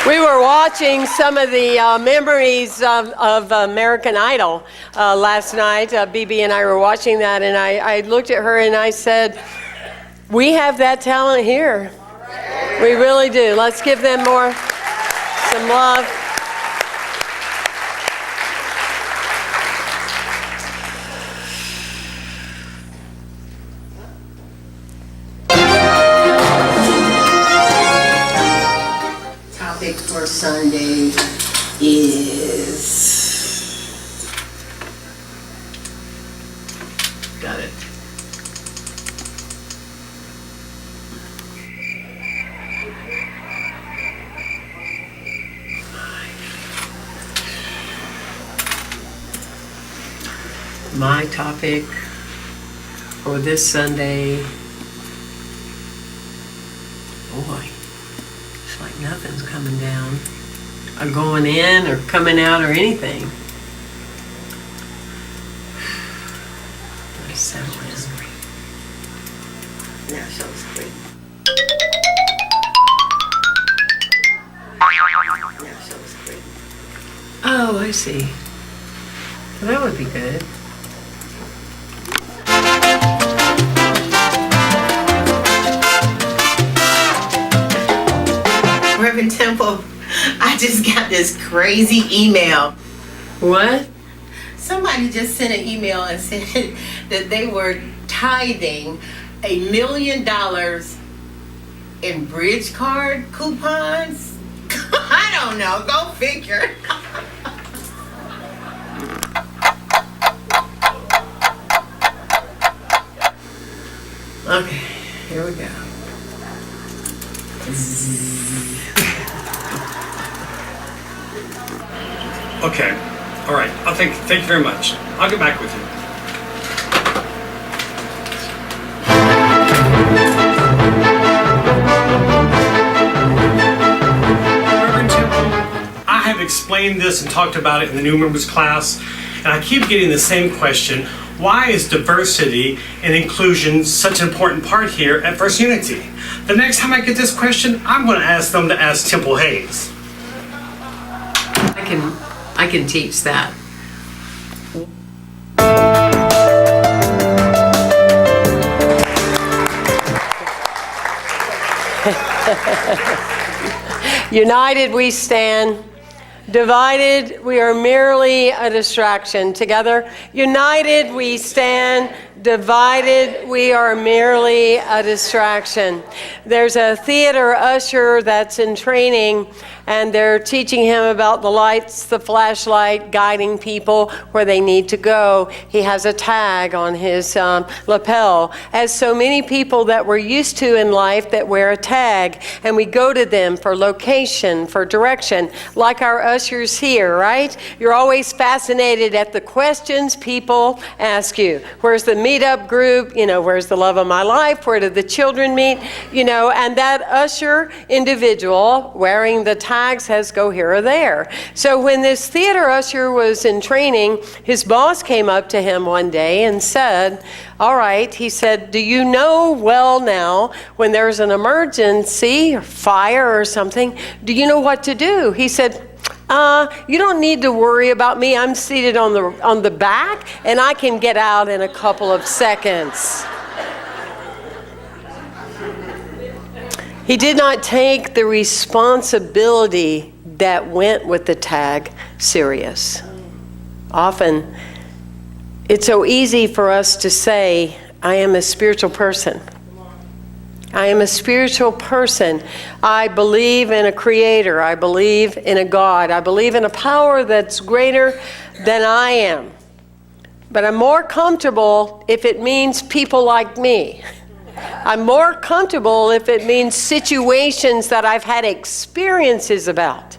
We were watching some of the memories of American Idol last night. BB and I were watching that, and I looked at her and I said, we have that talent here. We really do. Let's give them some love. Topic for Sunday is... Got it. My topic for this Sunday, boy, it's like nothing's coming down, or going in, or coming out, or anything. Let's settle in. Now shows three. Now shows three. Oh, I see. Well, that would be good. Reverend Temple, I just got this crazy email. What? Somebody just sent an email and said that they were tithing $1 million in bridge card coupons. I don't know. Go figure. Okay, here we go. Okay, all right. Thank you very much. I'll get back with you. Reverend Temple, I have explained this and talked about it in the new members class, and I keep getting the same question. Why is diversity and inclusion such an important part here at First Unity? The next time I get this question, I'm going to ask them to ask Temple Hayes. I can teach that. United we stand. Divided, we are merely a distraction. Together, united we stand. Divided, we are merely a distraction. There's a theater usher that's in training, and they're teaching him about the lights, the flashlight, guiding people where they need to go. He has a tag on his lapel, as so many people that we're used to in life that wear a tag, and we go to them for location, for direction, like our ushers here, right? You're always fascinated at the questions people ask you. Where's the meetup group? Where's the love of my life? Where did the children meet? And that usher individual wearing the tag says go here or there. So when this theater usher was in training, his boss came up to him one day and said, all right, he said, do you know well now when there's an emergency or fire or something, do you know what to do? He said, you don't need to worry about me. I'm seated on the back and I can get out in a couple of seconds. He did not take the responsibility that went with the tag serious. Often, it's so easy for us to say, I am a spiritual person. I am a spiritual person. I believe in a creator. I believe in a God. I believe in a power that's greater than I am. But I'm more comfortable if it means people like me. I'm more comfortable if it means situations that I've had experiences about.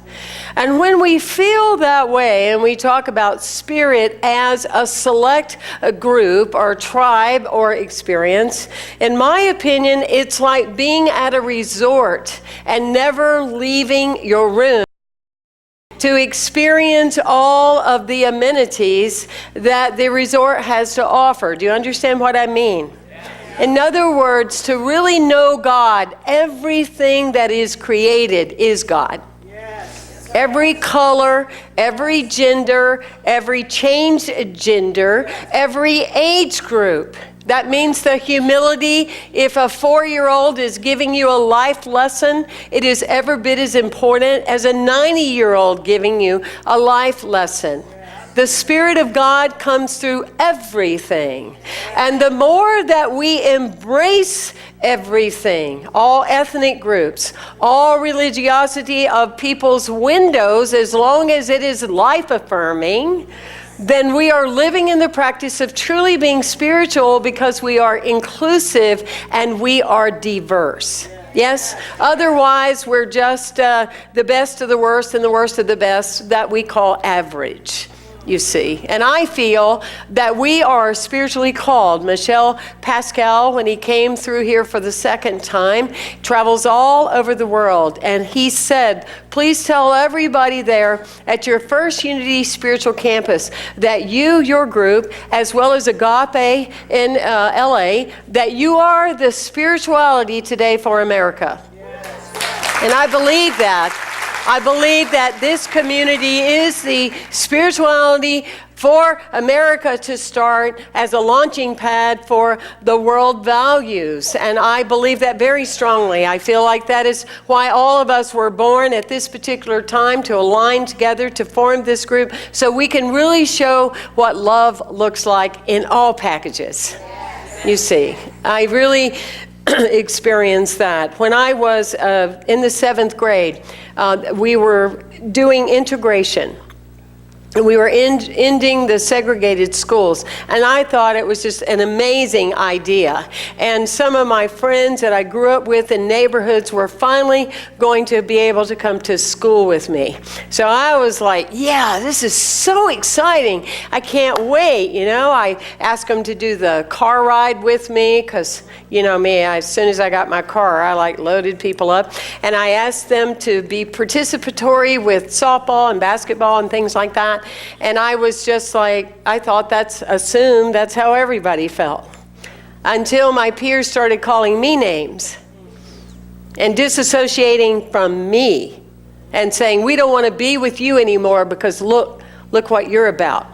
And when we feel that way and we talk about spirit as a select group or tribe or experience, in my opinion, it's like being at a resort and never leaving your room to experience all of the amenities that the resort has to offer. Do you understand what I mean? In other words, to really know God, everything that is created is God. Every color, every gender, every changed gender, every age group. That means the humility. If a 4-year-old is giving you a life lesson, it is every bit as important as a 90-year-old giving you a life lesson. The Spirit of God comes through everything. And the more that we embrace everything, all ethnic groups, all religiosity of people's windows, as long as it is life-affirming, then we are living in the practice of truly being spiritual because we are inclusive and we are diverse. Yes? Otherwise, we're just the best of the worst and the worst of the best that we call average. You see. And I feel that we are spiritually called. Michel Pascal, when he came through here for the second time, travels all over the world. And he said, please tell everybody there at your First Unity Spiritual Campus that you, your group, as well as Agape in LA, that you are the spirituality today for America. And I believe that. I believe that this community is the spirituality for America to start as a launching pad for the world values. And I believe that very strongly. I feel like that is why all of us were born at this particular time, to align together, to form this group, so we can really show what love looks like in all packages. You see, I really experienced that. When I was in the 7th grade, we were doing integration. We were ending the segregated schools, and I thought it was just an amazing idea. And some of my friends that I grew up with in neighborhoods were finally going to be able to come to school with me. So I was like, yeah, this is so exciting. I can't wait, you know. I asked them to do the car ride with me because, you know me, as soon as I got my car, I like loaded people up. And I asked them to be participatory with softball and basketball and things like that. And I was just like, I thought that's assumed that's how everybody felt. Until my peers started calling me names and disassociating from me and saying, we don't want to be with you anymore because look what you're about.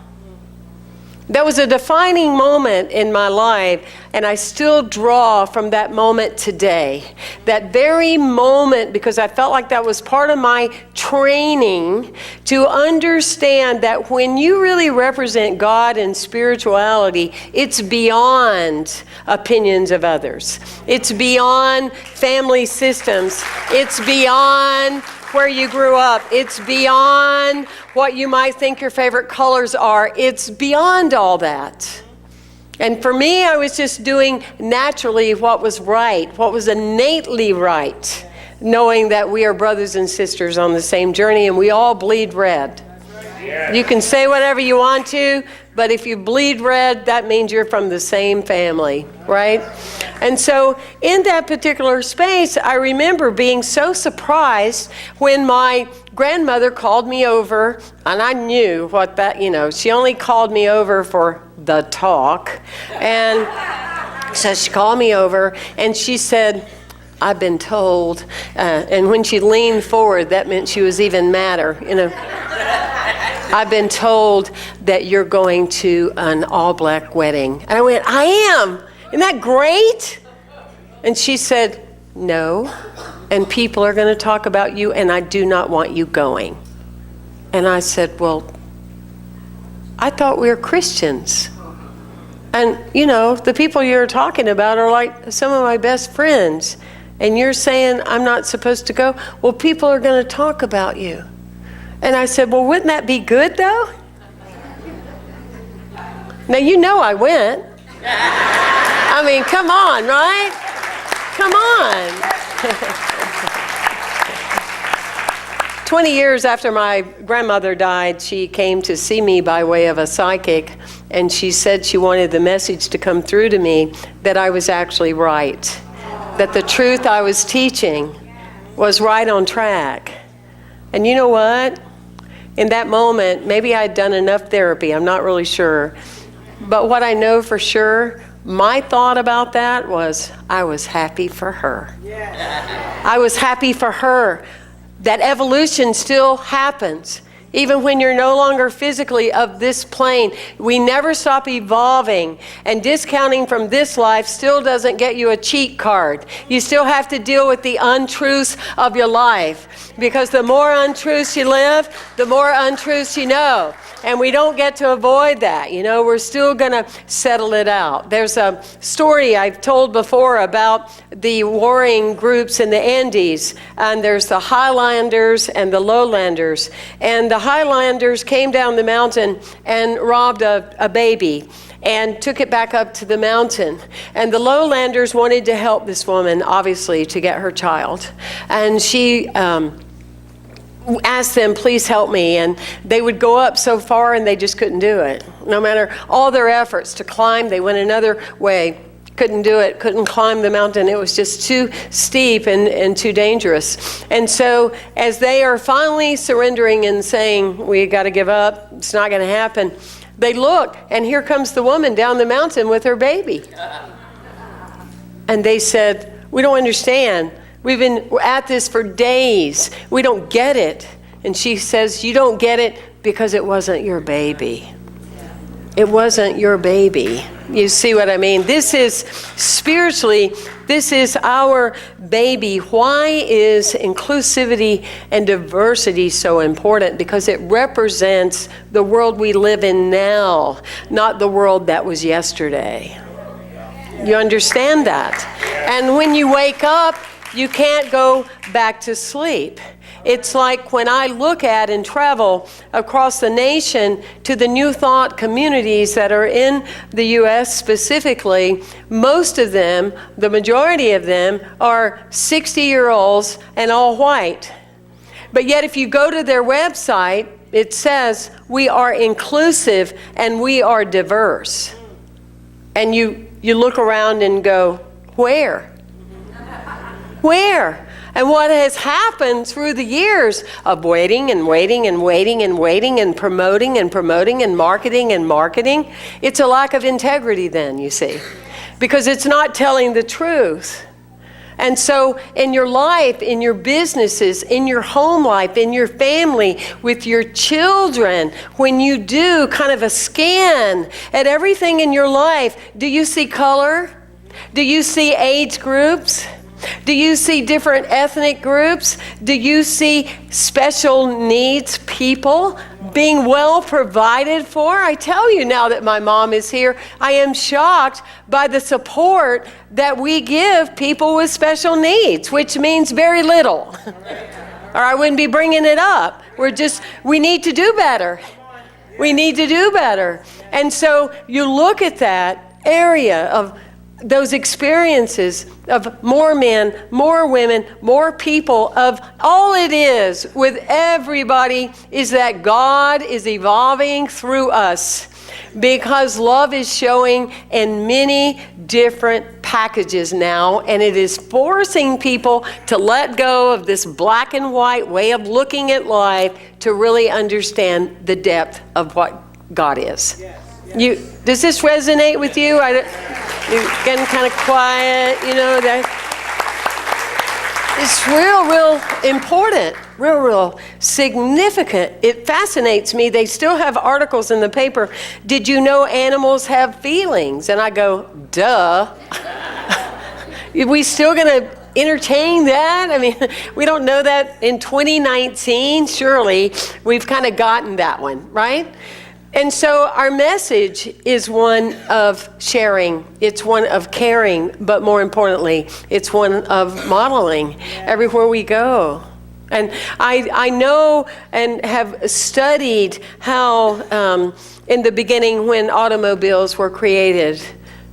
That was a defining moment in my life, and I still draw from that moment today. That very moment, because I felt like that was part of my training to understand that when you really represent God and spirituality, it's beyond opinions of others. It's beyond family systems. It's beyond where you grew up. It's beyond what you might think your favorite colors are. It's beyond all that. And for me, I was just doing naturally what was right, what was innately right, knowing that we are brothers and sisters on the same journey and we all bleed red. You can say whatever you want to, but if you bleed red, that means you're from the same family, right? And so in that particular space, I remember being so surprised when my grandmother called me over, and I knew what that, you know, she only called me over for the talk. And so she called me over and she said, I've been told, and when she leaned forward, that meant she was even madder, you know. I've been told that you're going to an all-black wedding. And I went, I am. Isn't that great? And she said, no. And people are going to talk about you, and I do not want you going. And I said, well, I thought we were Christians. And, you know, the people you're talking about are like some of my best friends. And you're saying I'm not supposed to go? Well, people are going to talk about you. And I said, well, wouldn't that be good, though? Now, you know I went. I mean, come on, right? Come on. 20 years after my grandmother died, she came to see me by way of a psychic, and she said she wanted the message to come through to me that I was actually right, that the truth I was teaching was right on track. And you know what? In that moment, maybe I'd done enough therapy, I'm not really sure. But what I know for sure My thought about that was, I was happy for her. I was happy for her. That evolution still happens. Even when you're no longer physically of this plane, we never stop evolving. And discounting from this life still doesn't get you a cheat card. You still have to deal with the untruths of your life. Because the more untruths you live, the more untruths you know. And we don't get to avoid that. You know, we're still going to settle it out. There's a story I've told before about the warring groups in the Andes. And there's the Highlanders and the Lowlanders. And the Highlanders came down the mountain and robbed a baby and took it back up to the mountain. And the Lowlanders wanted to help this woman, obviously, to get her child. And she asked them, please help me. And they would go up so far and they just couldn't do it. No matter all their efforts to climb, they went another way. Couldn't do it, couldn't climb the mountain. It was just too steep and too dangerous. And so as they are finally surrendering and saying, we got to give up, it's not going to happen, they look, and here comes the woman down the mountain with her baby. And they said, we don't understand. We've been at this for days. We don't get it. And she says, you don't get it because it wasn't your baby. It wasn't your baby. You see what I mean? This is spiritually, this is our baby. Why is inclusivity and diversity so important? Because it represents the world we live in now, not the world that was yesterday. You understand that? And when you wake up, you can't go back to sleep. It's like when I look at and travel across the nation to the New Thought communities that are in the U.S. specifically, most of them, the majority of them, are 60-year-olds and all white. But yet if you go to their website, it says we are inclusive and we are diverse. And you look around and go, where? Where? And what has happened through the years of waiting and waiting and waiting and waiting and promoting and promoting and marketing, it's a lack of integrity then, you see, because it's not telling the truth. And so in your life, in your businesses, in your home life, in your family, with your children, when you do kind of a scan at everything in your life, do you see color? Do you see age groups? Do you see different ethnic groups? Do you see special needs people being well provided for? I tell you now that my mom is here, I am shocked by the support that we give people with special needs, which means very little. Or I wouldn't be bringing it up. We need to do better. We need to do better. And so you look at that area of those experiences of more men, more women, more people, of all it is with everybody is that God is evolving through us, because love is showing in many different packages now, and it is forcing people to let go of this black and white way of looking at life to really understand the depth of what God is. Does this resonate with you? You're getting kind of quiet, you know, that it's real important, real significant. It fascinates me. They still have articles in the paper. Did you know animals have feelings? And I go, duh. We still going to entertain that? I mean, we don't know that in 2019. Surely we've kind of gotten that one, right? And so our message is one of sharing. It's one of caring, but more importantly, it's one of modeling everywhere we go. And I know and have studied how in the beginning when automobiles were created,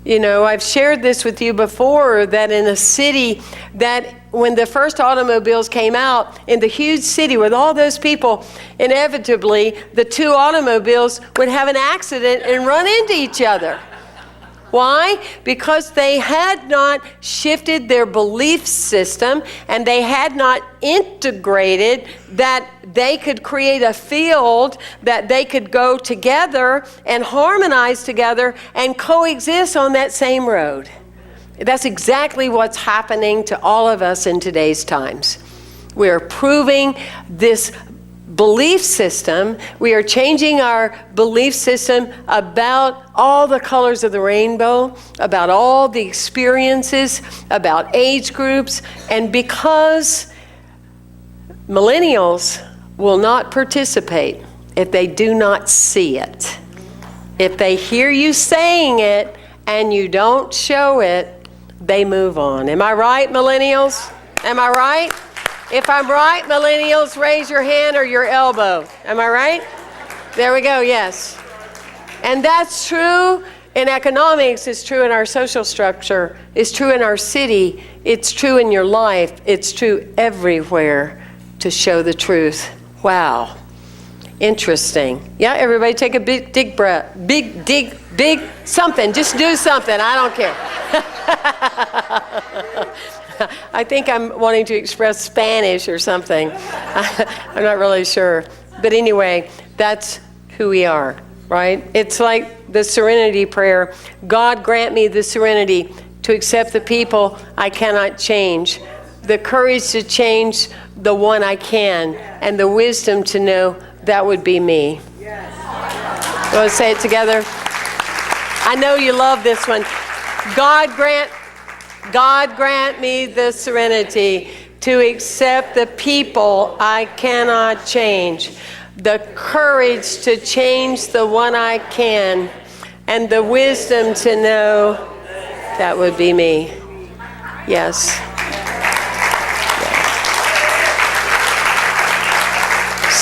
you know, I've shared this with you before, that in a city that when the first automobiles came out, in the huge city with all those people, inevitably the two automobiles would have an accident and run into each other. Why? Because they had not shifted their belief system and they had not integrated that they could create a field that they could go together and harmonize together and coexist on that same road. That's exactly what's happening to all of us in today's times. We are proving this belief system. We are changing our belief system about all the colors of the rainbow, about all the experiences, about age groups, and because millennials will not participate if they do not see it. If they hear you saying it and you don't show it, they move on. Am I right, millennials? Am I right? If I'm right, millennials, raise your hand or your elbow. Am I right? There we go, yes. And that's true in economics, it's true in our social structure, it's true in our city, it's true in your life, it's true everywhere to show the truth. Wow. Interesting. Yeah, everybody take a big deep breath. Big something. Just do something. I don't care. I think I'm wanting to express Spanish or something. I'm not really sure. But anyway, that's who we are, right? It's like the serenity prayer. God grant me the serenity to accept the people I cannot change, the courage to change the one I can, and the wisdom to know that would be me. Yes. Want to say it together? I know you love this one. God grant me the serenity to accept the people I cannot change, the courage to change the one I can, and the wisdom to know that would be me. Yes.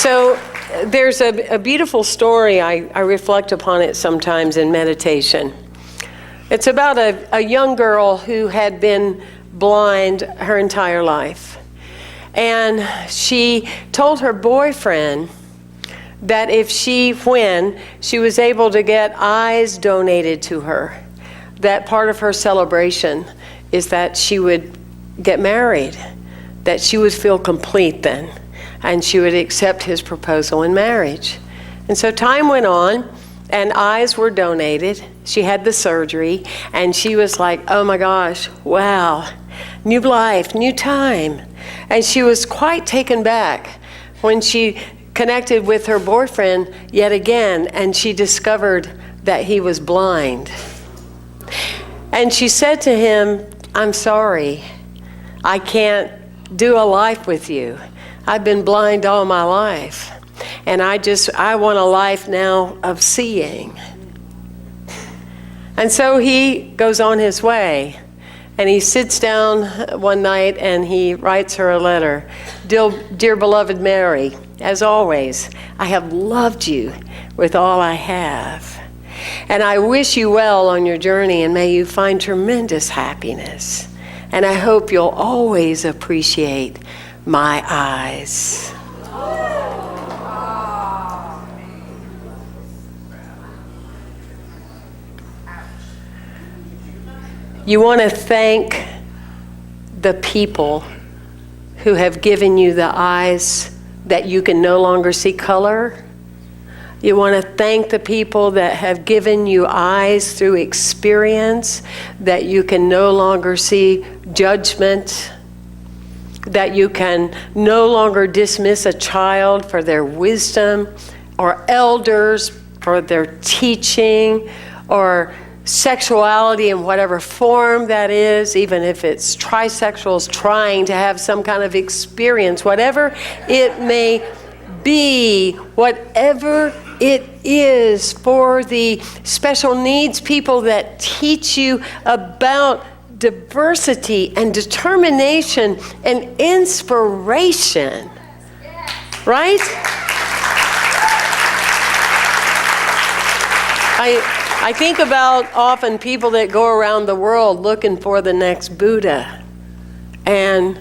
So there's a beautiful story. I reflect upon it sometimes in meditation. It's about a young girl who had been blind her entire life. And she told her boyfriend that when she was able to get eyes donated to her, that part of her celebration is that she would get married, that she would feel complete then, and she would accept his proposal in marriage. And so time went on, and eyes were donated. She had the surgery, and she was like, oh my gosh, wow, new life, new time. And she was quite taken back when she connected with her boyfriend yet again, and she discovered that he was blind. And she said to him, I'm sorry, I can't do a life with you. I've been blind all my life. And I want a life now of seeing. And so he goes on his way. And he sits down one night and he writes her a letter. Dear beloved Mary, as always, I have loved you with all I have. And I wish you well on your journey, and may you find tremendous happiness. And I hope you'll always appreciate my eyes. You want to thank the people who have given you the eyes that you can no longer see color. You want to thank the people that have given you eyes through experience, that you can no longer see judgment, that you can no longer dismiss a child for their wisdom, or elders for their teaching, or sexuality in whatever form that is, even if it's trisexuals trying to have some kind of experience, whatever it may be, whatever it is, for the special needs people that teach you about diversity and determination and inspiration, right? I think about often people that go around the world looking for the next Buddha. And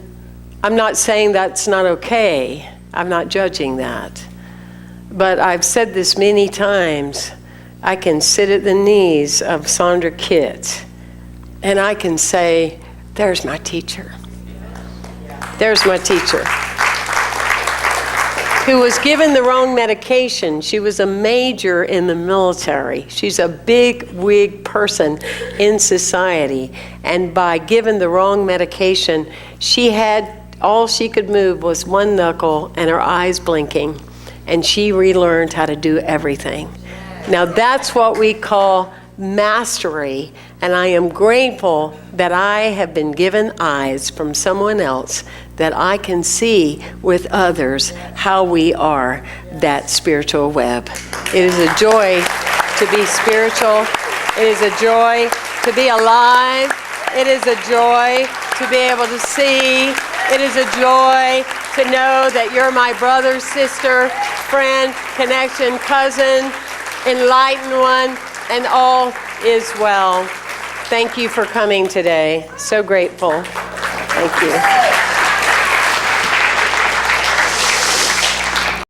I'm not saying that's not okay. I'm not judging that. But I've said this many times. I can sit at the knees of Sandra Kitt, and I can say, there's my teacher. There's my teacher. Who was given the wrong medication. She was a major in the military. She's a big wig person in society. And by given the wrong medication, all she could move was one knuckle and her eyes blinking. And she relearned how to do everything. Now that's what we call mastery. And I am grateful that I have been given eyes from someone else that I can see with others how we are that spiritual web. It is a joy to be spiritual. It is a joy to be alive. It is a joy to be able to see. It is a joy to know that you're my brother, sister, friend, connection, cousin, enlightened one, and all is well. Thank you for coming today. So grateful. Thank you.